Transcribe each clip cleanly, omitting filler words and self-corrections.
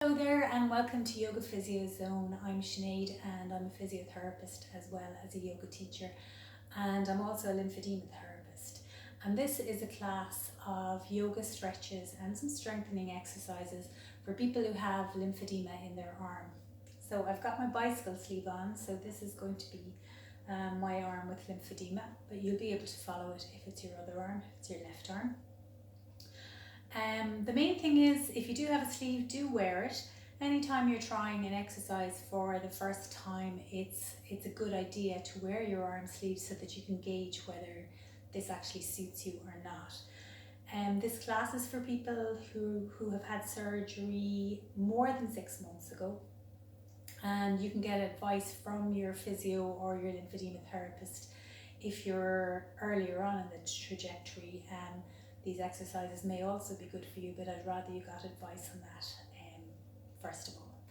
Hello there and welcome to Yogaphysiozone. I'm Sinead and I'm a physiotherapist as well as a yoga teacher, and I'm also a lymphedema therapist. And this is a class of yoga stretches and some strengthening exercises for people who have lymphedema in their arm. So I've got my bicycle sleeve on, so this is going to be my arm with lymphedema, but you'll be able to follow it if it's your other arm, if it's your left arm. The main thing is, if you do have a sleeve, do wear it. Anytime you're trying an exercise for the first time, it's a good idea to wear your arm sleeve so that you can gauge whether this actually suits you or not. This class is for people who have had surgery more than 6 months ago, and you can get advice from your physio or your lymphedema therapist if you're earlier on in the trajectory. These exercises may also be good for you, but I'd rather you got advice on that first of all.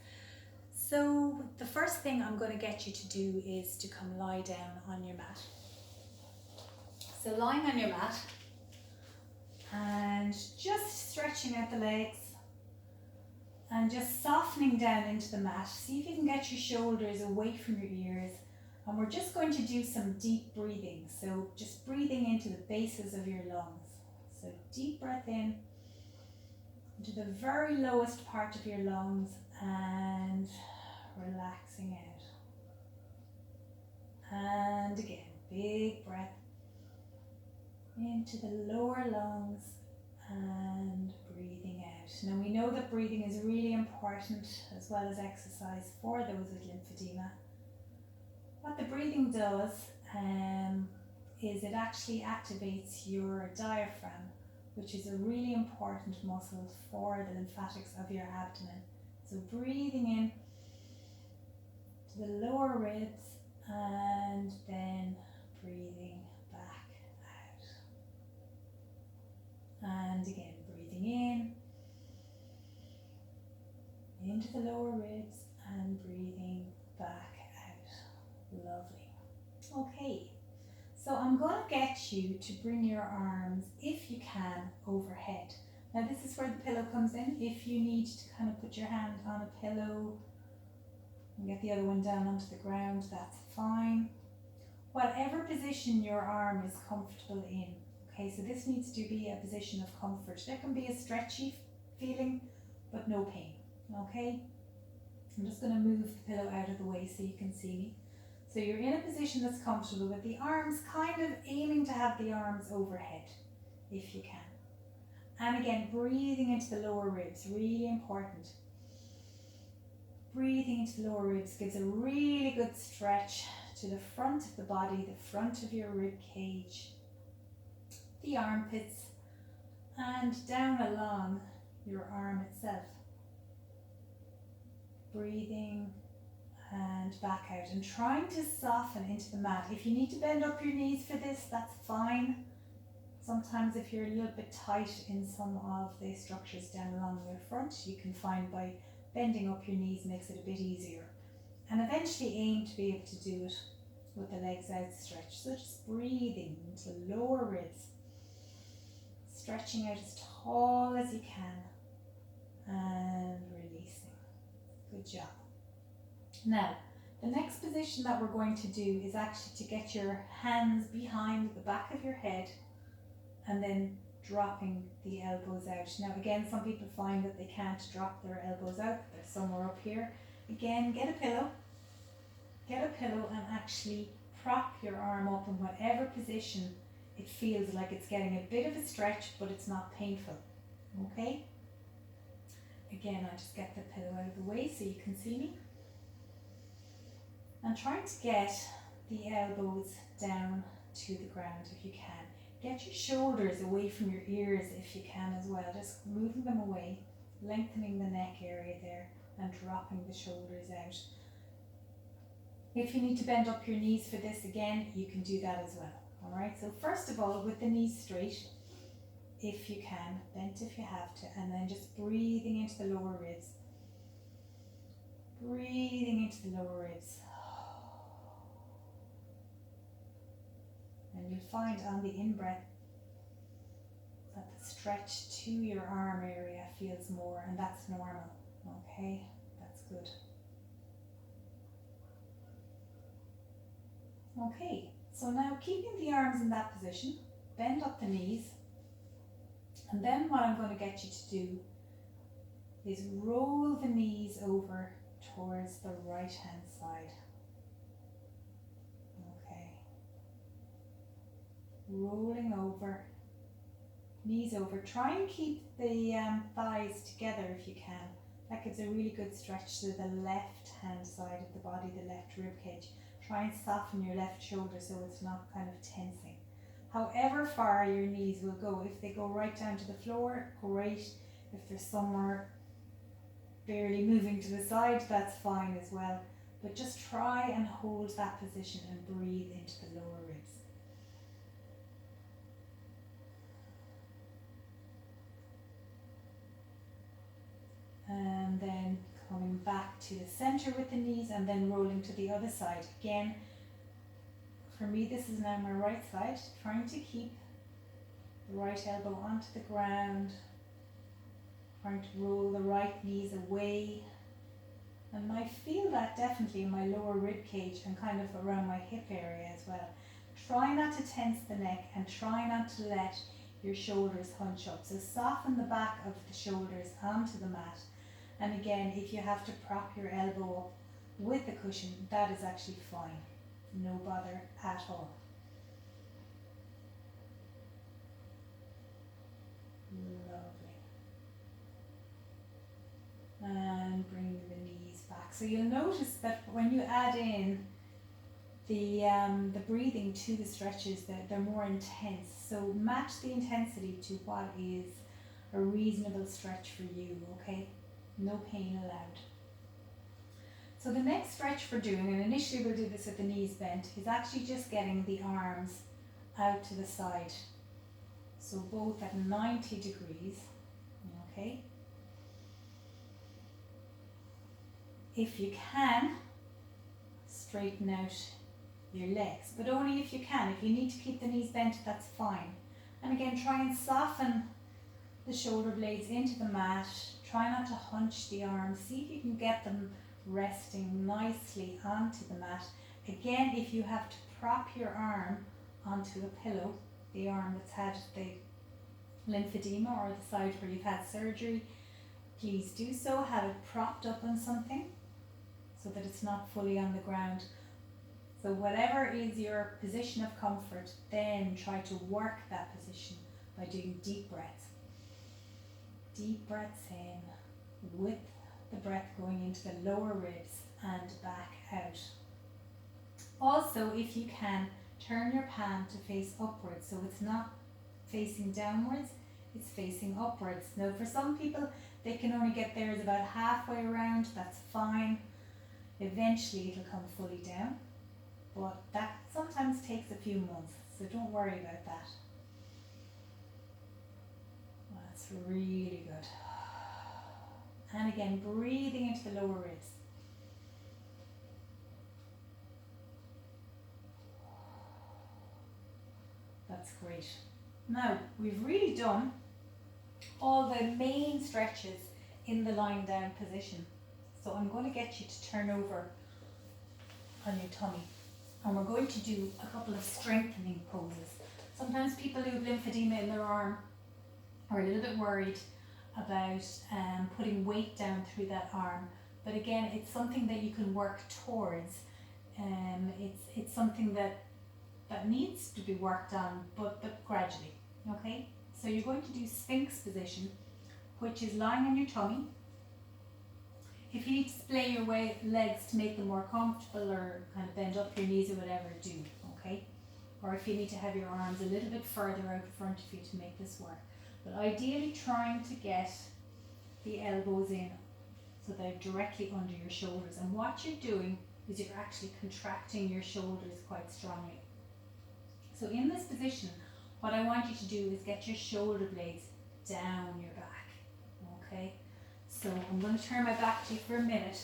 So the first thing I'm going to get you to do is to come lie down on your mat. So lying on your mat and just stretching out the legs and just softening down into the mat. See if you can get your shoulders away from your ears, and we're just going to do some deep breathing. So just breathing into the bases of your lungs. So deep breath in into the very lowest part of your lungs and relaxing out. And again, big breath into the lower lungs and breathing out. Now we know that breathing is really important as well as exercise for those with lymphedema. What the breathing does is it actually activates your diaphragm, which is a really important muscle for the lymphatics of your abdomen. So breathing in to the lower ribs and then breathing back out. And again, breathing in into the lower ribs and breathing back out. Lovely. Okay. So I'm going to get you to bring your arms, if you can, overhead. Now this is where the pillow comes in. If you need to kind of put your hand on a pillow and get the other one down onto the ground, that's fine. Whatever position your arm is comfortable in. Okay, so this needs to be a position of comfort. There can be a stretchy feeling, but no pain. Okay, I'm just going to move the pillow out of the way so you can see me. So you're in a position that's comfortable with the arms kind of aiming to have the arms overhead, if you can. And again, breathing into the lower ribs, really important. Breathing into the lower ribs gives a really good stretch to the front of the body, the front of your rib cage, the armpits, and down along your arm itself. Breathing and back out and trying to soften into the mat. If you need to bend up your knees for this, that's fine. Sometimes if you're a little bit tight in some of the structures down along your front, you can find by bending up your knees makes it a bit easier. And eventually aim to be able to do it with the legs outstretched. So just breathing into the lower ribs, stretching out as tall as you can and releasing. Good job. Now, the next position that we're going to do is actually to get your hands behind the back of your head and then dropping the elbows out. Now again, some people find that they can't drop their elbows out, they're somewhere up here. Again, get a pillow and actually prop your arm up in whatever position it feels like it's getting a bit of a stretch, but it's not painful. Okay? Again, I just get the pillow out of the way so you can see me. And trying to get the elbows down to the ground if you can. Get your shoulders away from your ears if you can as well. Just moving them away, lengthening the neck area there and dropping the shoulders out. If you need to bend up your knees for this again, you can do that as well. Alright, so first of all, with the knees straight, if you can, bent if you have to, and then just breathing into the lower ribs. Breathing into the lower ribs. And you'll find on the in-breath that the stretch to your arm area feels more, and that's normal. Okay, that's good. Okay, so now keeping the arms in that position, bend up the knees, and then what I'm going to get you to do is roll the knees over towards the right hand side. Okay, rolling over, knees over. Try and keep the thighs together if you can. That gives a really good stretch to the left hand side of the body, the left rib cage. Try and soften your left shoulder so it's not kind of tensing. However far your knees will go, if they go right down to the floor, great. If there's somewhere barely moving to the side, that's fine as well. But just try and hold that position and breathe into the lower ribs. And then coming back to the center with the knees and then rolling to the other side. Again, for me this is now my right side, trying to keep the right elbow onto the ground, trying to roll the right knees away. And I feel that definitely in my lower rib cage and kind of around my hip area as well. Try not to tense the neck and try not to let your shoulders hunch up. So soften the back of the shoulders onto the mat. And again, if you have to prop your elbow up with the cushion, that is actually fine. No bother at all. Lovely. And bring the knees back. So you'll notice that when you add in the breathing to the stretches, that they're more intense. So match the intensity to what is a reasonable stretch for you, okay? No pain allowed. So the next stretch for doing, and initially we'll do this with the knees bent, is actually just getting the arms out to the side. So both at 90 degrees, okay? If you can, straighten out your legs, but only if you can. If you need to keep the knees bent, that's fine. And again, try and soften the shoulder blades into the mat. Try not to hunch the arms. See if you can get them resting nicely onto the mat. Again, if you have to prop your arm onto a pillow, the arm that's had the lymphedema or the side where you've had surgery, please do so. Have it propped up on something so that it's not fully on the ground. So whatever is your position of comfort, then try to work that position by doing deep breaths. Deep breaths in with the breath going into the lower ribs and back out. Also, if you can, turn your palm to face upwards, so it's not facing downwards, it's facing upwards. Now for some people, they can only get theirs about halfway around, that's fine. Eventually it'll come fully down, but that sometimes takes a few months, so don't worry about that. That's really good. And again, breathing into the lower ribs. That's great. Now, we've really done all the main stretches in the lying down position. So I'm going to get you to turn over on your tummy. And we're going to do a couple of strengthening poses. Sometimes people who have lymphedema in their arm are a little bit worried about putting weight down through that arm. But again, it's something that you can work towards. It's something that needs to be worked on, but gradually, okay? So you're going to do Sphinx position, which is lying on your tummy. If you need to splay your legs to make them more comfortable or kind of bend up your knees or whatever, do, okay? Or if you need to have your arms a little bit further out in front of you to make this work. But ideally trying to get the elbows in so they're directly under your shoulders. And what you're doing is you're actually contracting your shoulders quite strongly. So in this position, what I want you to do is get your shoulder blades down your back, okay? So I'm going to turn my back to you for a minute.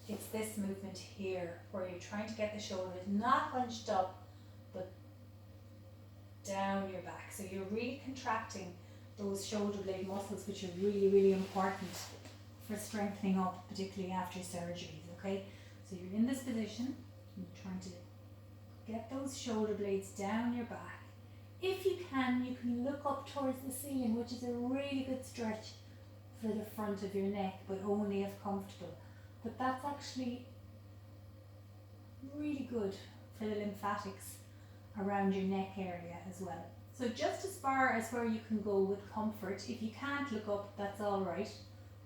It's this movement here where you're trying to get the shoulders not hunched up, but down your back. So you're really contracting those shoulder blade muscles, which are really, really important for strengthening up, particularly after surgeries, okay? So you're in this position, you're trying to get those shoulder blades down your back. If you can look up towards the ceiling, which is a really good stretch for the front of your neck, but only if comfortable. But that's actually really good for the lymphatics around your neck area as well. So just as far as where you can go with comfort. If you can't look up, that's all right.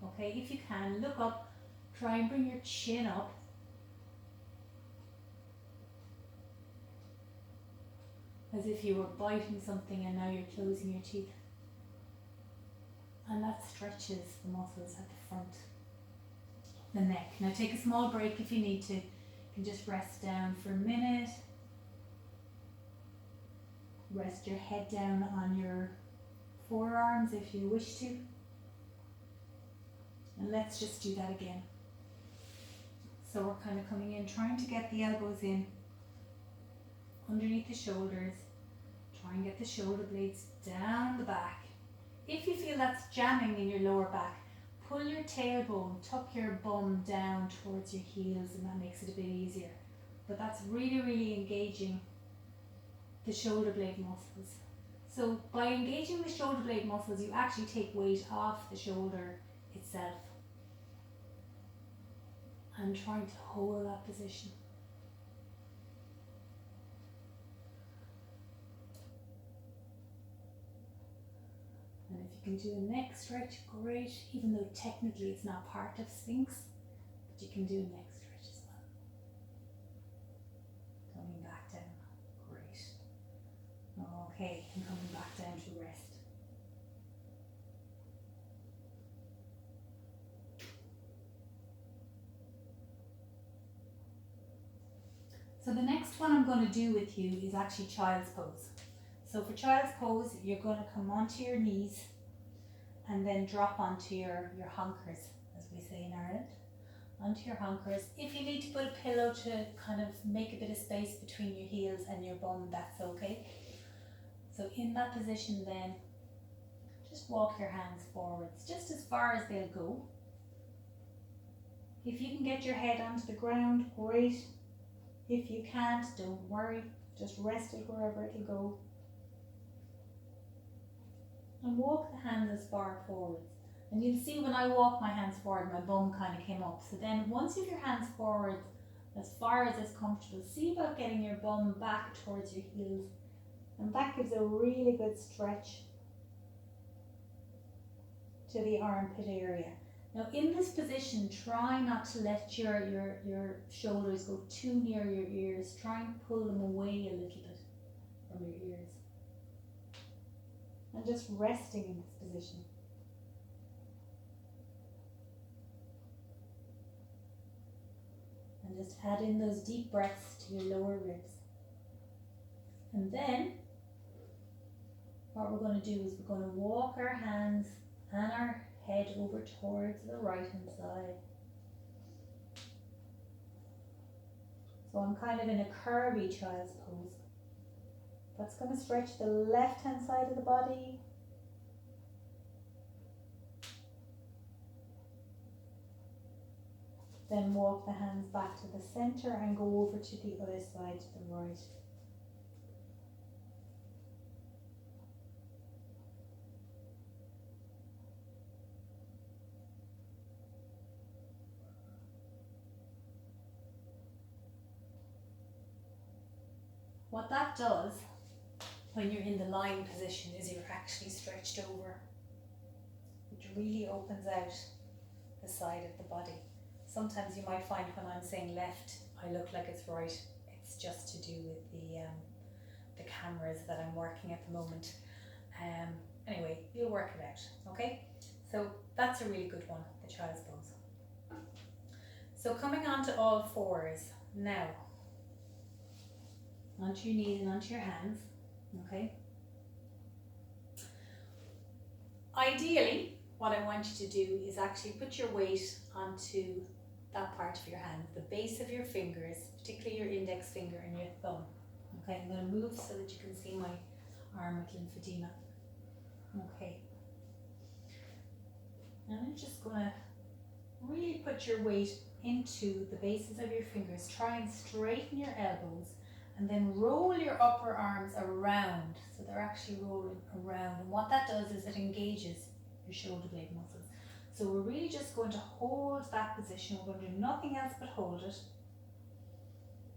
Okay, if you can, look up, try and bring your chin up. As if you were biting something and now you're closing your teeth. And that stretches the muscles at the front, the neck. Now take a small break if you need to. You can just rest down for a minute. Rest your head down on your forearms if you wish to. And let's just do that again. So we're kind of coming in, trying to get the elbows in underneath the shoulders. Try and get the shoulder blades down the back. If you feel that's jamming in your lower back, pull your tailbone, tuck your bum down towards your heels, and that makes it a bit easier. But that's really, really engaging the shoulder blade muscles. So by engaging the shoulder blade muscles, you actually take weight off the shoulder itself. And trying to hold that position. And if you can do a neck stretch, great, even though technically it's not part of Sphinx, but you can do a neck stretch as well. Coming back down, great. Okay, and coming back down to rest. So the next one I'm going to do with you is actually child's pose. So for child's pose, you're going to come onto your knees and then drop onto your honkers, as we say in Ireland, onto your honkers. If you need to put a pillow to kind of make a bit of space between your heels and your bum, that's okay. So in that position then, just walk your hands forwards, just as far as they'll go. If you can get your head onto the ground, great. If you can't, don't worry, just rest it wherever it'll go. And walk the hands as far forwards. And you'll see when I walk my hands forward, my bum kind of came up. So then once you have your hands forward, as far as it's comfortable, see about getting your bum back towards your heels. And that gives a really good stretch to the armpit area. Now in this position, try not to let your shoulders go too near your ears. Try and pull them away a little bit from your ears. And just resting in this position. And just add in those deep breaths to your lower ribs. And then, what we're going to do is we're going to walk our hands and our head over towards the right hand side. So I'm kind of in a curvy child's pose. That's going to stretch the left hand side of the body. Then walk the hands back to the center and go over to the other side, to the right. What that does when you're in the lying position is you're actually stretched over, which really opens out the side of the body. Sometimes you might find when I'm saying left, I look like it's right. It's just to do with the cameras that I'm working at the moment. Anyway, you'll work it out, okay? So that's a really good one, the child's pose. So coming on to all fours now. Onto your knees and onto your hands, okay? Ideally, what I want you to do is actually put your weight onto that part of your hand, the base of your fingers, particularly your index finger and your thumb. Okay, I'm going to move so that you can see my arm with lymphedema. Okay. And I'm just going to Really put your weight into the bases of your fingers. Try and straighten your elbows and then roll your upper arms around. So they're actually rolling around. And what that does is it engages your shoulder blade muscles. So we're really just going to hold that position. We're going to do nothing else but hold it.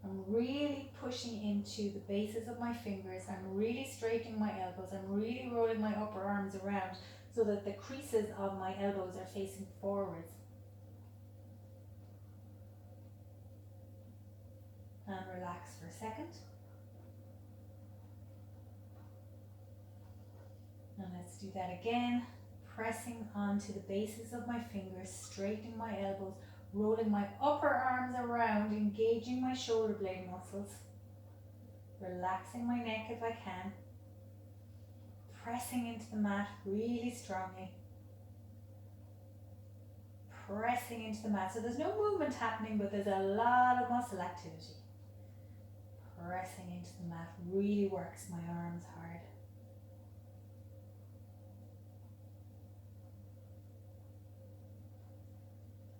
I'm really pushing into the bases of my fingers. I'm really straightening my elbows. I'm really rolling my upper arms around so that the creases of my elbows are facing forwards. And relax for a second. And let's do that again. Pressing onto the bases of my fingers, straightening my elbows, rolling my upper arms around, engaging my shoulder blade muscles, relaxing my neck if I can, pressing into the mat really strongly, pressing into the mat. So there's no movement happening, but there's a lot of muscle activity. Pressing into the mat really works my arms hard.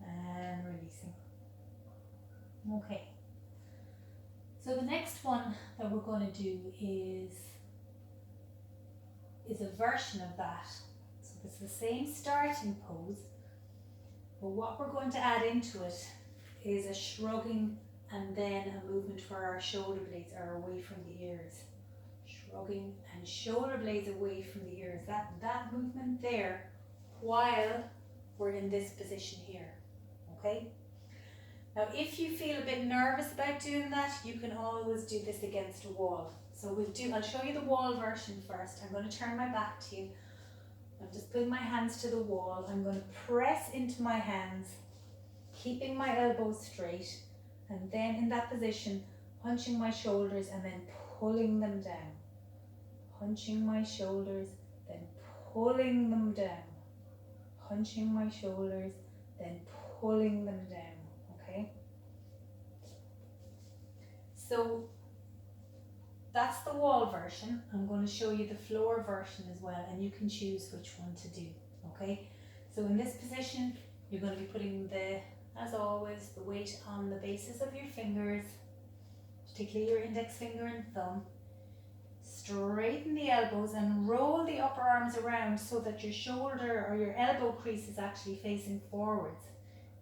And releasing. Okay. So the next one that we're going to do is a version of that. So it's the same starting pose, but what we're going to add into it is a shrugging and then a movement where our shoulder blades are away from the ears. Shrugging and shoulder blades away from the ears. That movement there while we're in this position here. Okay? Now if you feel a bit nervous about doing that, you can always do this against a wall. So I'll show you the wall version first. I'm going to turn my back to you. I'm just putting my hands to the wall. I'm going to press into my hands, keeping my elbows straight, and then in that position, hunching my shoulders and then pulling them down. Hunching my shoulders, then pulling them down. Hunching my shoulders, then pulling them down. Okay? So that's the wall version. I'm going to show you the floor version as well, and you can choose which one to do. Okay? So in this position, you're going to be putting as always, the weight on the bases of your fingers, particularly your index finger and thumb. Straighten the elbows and roll the upper arms around so that your shoulder or your elbow crease is actually facing forwards.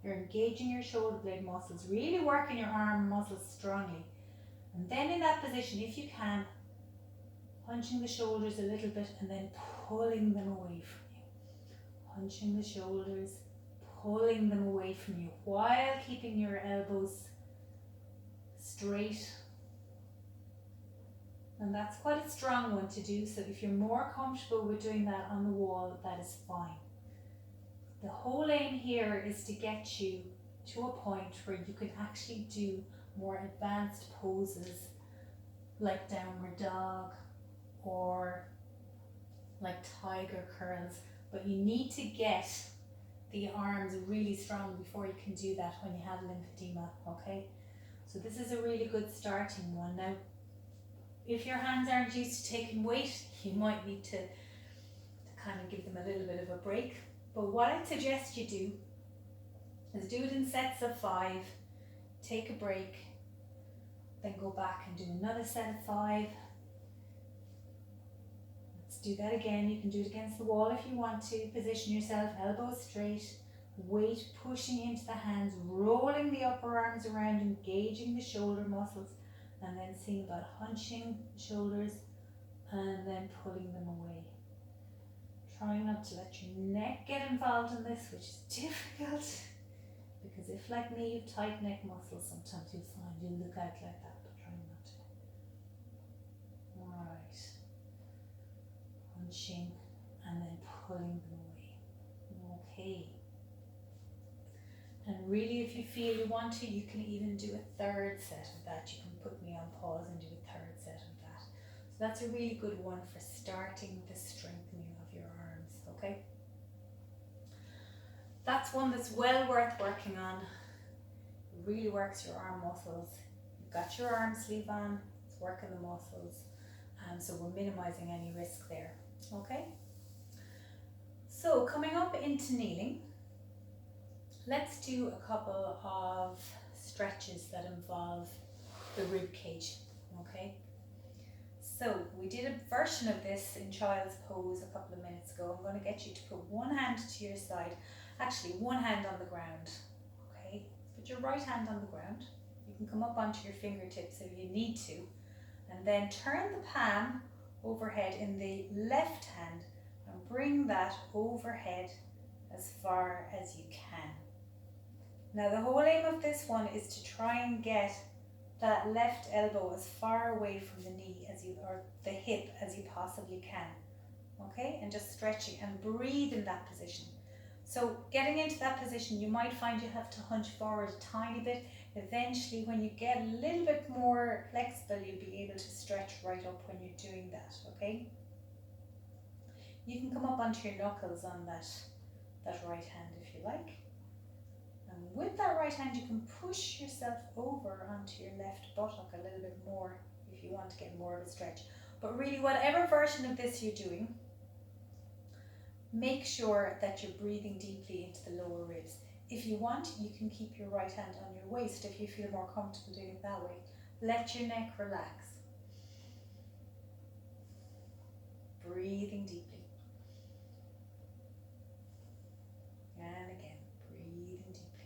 You're engaging your shoulder blade muscles, really working your arm muscles strongly. And then in that position, if you can, hunching the shoulders a little bit and then pulling them away from you. Hunching the shoulders, pulling them away from you while keeping your elbows straight. And that's quite a strong one to do, so if you're more comfortable with doing that on the wall, that is fine. The whole aim here is to get you to a point where you can actually do more advanced poses like downward dog or like tiger curls, but you need to get the arms really strong before you can do that when you have lymphedema. Okay, so this is a really good starting one. Now if your hands aren't used to taking weight, you might need to kind of give them a little bit of a break. But what I'd suggest you do is do it in sets of 5, take a break, then go back and do another set of 5. Let's do that again. You can do it against the wall if you want to. Position yourself, elbows straight, weight pushing into the hands, rolling the upper arms around, engaging the shoulder muscles, and then seeing about hunching shoulders and then pulling them away. Trying not to let your neck get involved in this, which is difficult, because if like me you've tight neck muscles, sometimes you'll find you'll look out like that, but try not to. Alright. Hunching and then pulling them away. Okay. And really, if you feel you want to, you can even do a 3rd set of that. You can put me on pause and do a 3rd set of that. So that's a really good one for starting the strengthening of your arms, okay? That's one that's well worth working on. It really works your arm muscles. You've got your arm sleeve on, it's working the muscles, so we're minimizing any risk there, okay? So coming up into kneeling, Let's do a couple of stretches that involve the rib cage, okay? So we did a version of this in child's pose a couple of minutes ago. I'm going to get you to put one hand to your side, actually one hand on the ground, okay? Put your right hand on the ground. You can come up onto your fingertips if you need to, and then turn the palm overhead in the left hand and bring that overhead as far as you can. Now the whole aim of this one is to try and get that left elbow as far away from the knee as you, or the hip as you possibly can. Okay, and just stretching and breathe in that position. So getting into that position, you might find you have to hunch forward a tiny bit. Eventually, when you get a little bit more flexible, you'll be able to stretch right up when you're doing that, okay? You can come up onto your knuckles on that right hand if you like. And with that right hand, you can push yourself over onto your left buttock a little bit more if you want to get more of a stretch. But really, whatever version of this you're doing, make sure that you're breathing deeply into the lower ribs. If you want, you can keep your right hand on your waist if you feel more comfortable doing it that way. Let your neck relax. Breathing deeply. And again, breathing deeply.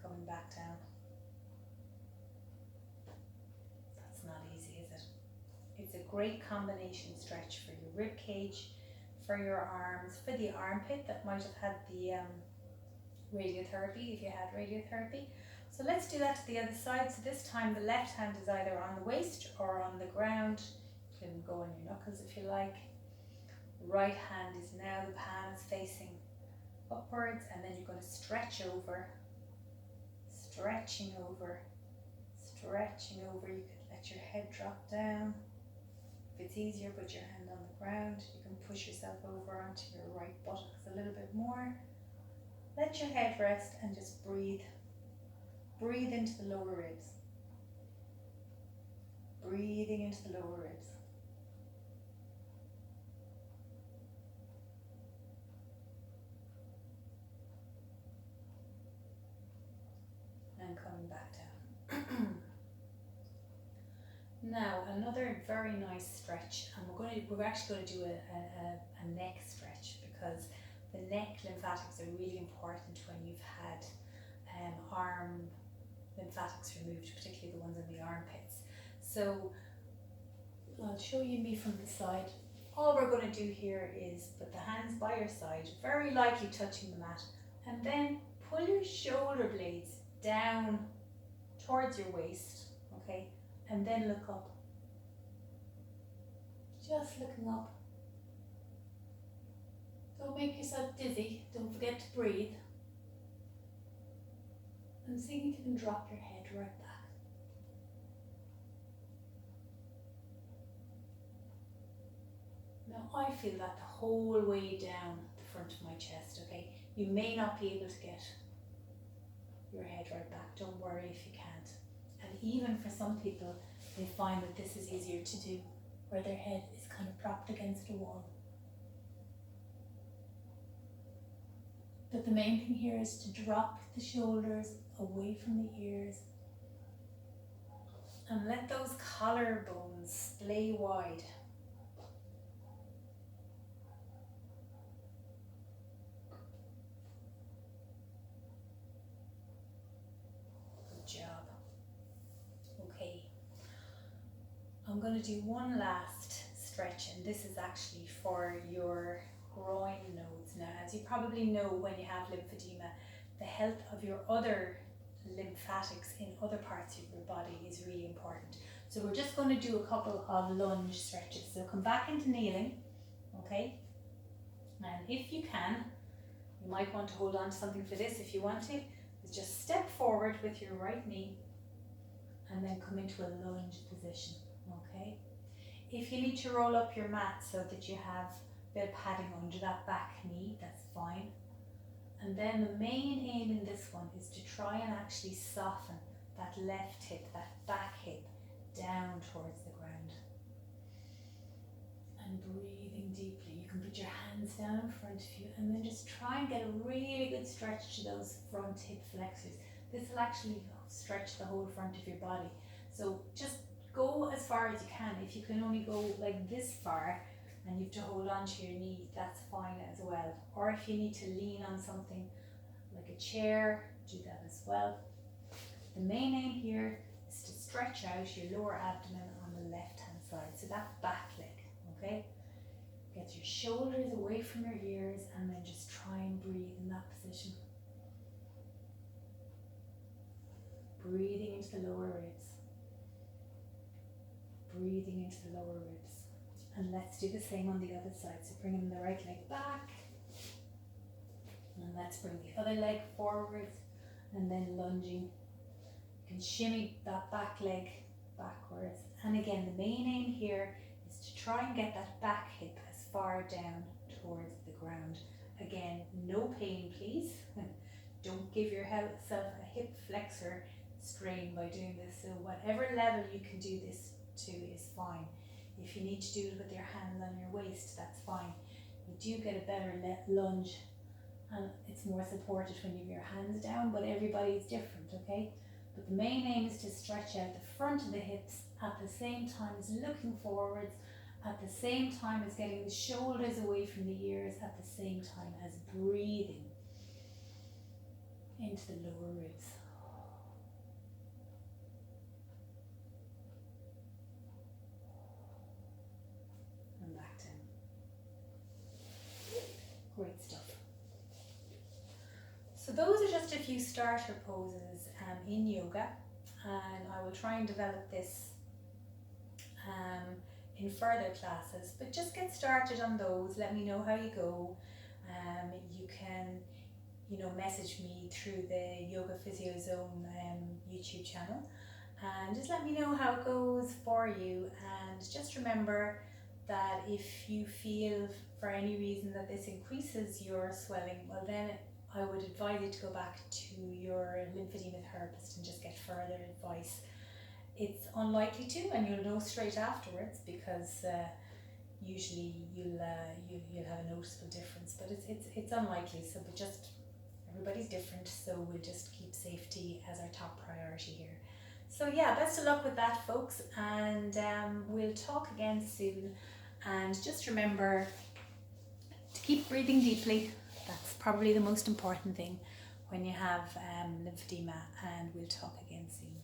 Coming back down. That's not easy, is it? It's a great combination stretch for your rib cage, for your arms, for the armpit that might have had the radiotherapy, if you had radiotherapy. So let's do that to the other side. So this time the left hand is either on the waist or on the ground. You can go on your knuckles if you like. Right hand is now, the palm is facing upwards, and then you're going to stretch over, stretching over, stretching over. You can let your head drop down. If it's easier, put your hand on the ground. You can push yourself over onto your right buttocks a little bit more. Let your head rest and just breathe. Breathe into the lower ribs. Breathing into the lower ribs. And coming back down. Now another very nice stretch, and we're actually going to do a neck stretch, because the neck lymphatics are really important when you've had arm lymphatics removed, particularly the ones in the armpits. So I'll show you me from the side. All we're going to do here is put the hands by your side, very lightly touching the mat, and then pull your shoulder blades down towards your waist, okay, and then look up. Just looking up. Don't make yourself dizzy, don't forget to breathe. And see if you can drop your head right back. Now I feel that the whole way down the front of my chest, okay? You may not be able to get your head right back, don't worry if you can't. And even for some people, they find that this is easier to do, where their head is kind of propped against a wall. But the main thing here is to drop the shoulders away from the ears and let those collarbones splay wide. Good job. Okay, I'm going to do one last stretch, and this is actually for your groin nodes. Now, as you probably know, when you have lymphedema, the health of your other lymphatics in other parts of your body is really important. So we're just going to do a couple of lunge stretches. So come back into kneeling, okay? And if you can, you might want to hold on to something for this. If you want to, is just step forward with your right knee and then come into a lunge position, okay? If you need to roll up your mat so that you have a bit of padding under that back knee, that's fine. And then the main aim in this one is to try and actually soften that left hip, that back hip, down towards the ground. And and breathing deeply. You can put your hands down in front of you and then just try and get a really good stretch to those front hip flexors. This will actually stretch the whole front of your body. So just go as far as you can. If you can only go like this far and you have to hold on to your knee, that's fine as well. Or if you need to lean on something like a chair, do that as well. The main aim here is to stretch out your lower abdomen on the left hand side, so that back leg, okay? Get your shoulders away from your ears and then just try and breathe in that position. Breathing into the lower ribs. Breathing into the lower ribs. And let's do the same on the other side. So bringing the right leg back. And let's bring the other leg forward and then lunging. You can shimmy that back leg backwards. And again, the main aim here is to try and get that back hip as far down towards the ground. Again, no pain, please. Don't give yourself a hip flexor strain by doing this. So whatever level you can do this to is fine. If you need to do it with your hands on your waist, that's fine. You do get a better lunge and it's more supported when you have your hands down, but everybody is different, okay? But the main aim is to stretch out the front of the hips at the same time as looking forwards, at the same time as getting the shoulders away from the ears, at the same time as breathing into the lower ribs. And back down. Great stuff. So those are just a few starter poses in yoga, and I will try and develop this in further classes, but just get started on those. Let me know how you go. You can, message me through the Yogaphysiozone YouTube channel, and just let me know how it goes for you. And just remember that if you feel for any reason that this increases your swelling, well then I would advise you to go back to your lymphedema therapist and just get further advice. It's unlikely to, and you'll know straight afterwards, because usually you'll have a noticeable difference, but it's unlikely. So, but just everybody's different, so we'll just keep safety as our top priority here. So yeah, best of luck with that, folks, and we'll talk again soon. And just remember to keep breathing deeply. That's probably the most important thing when you have lymphedema, and we'll talk again soon.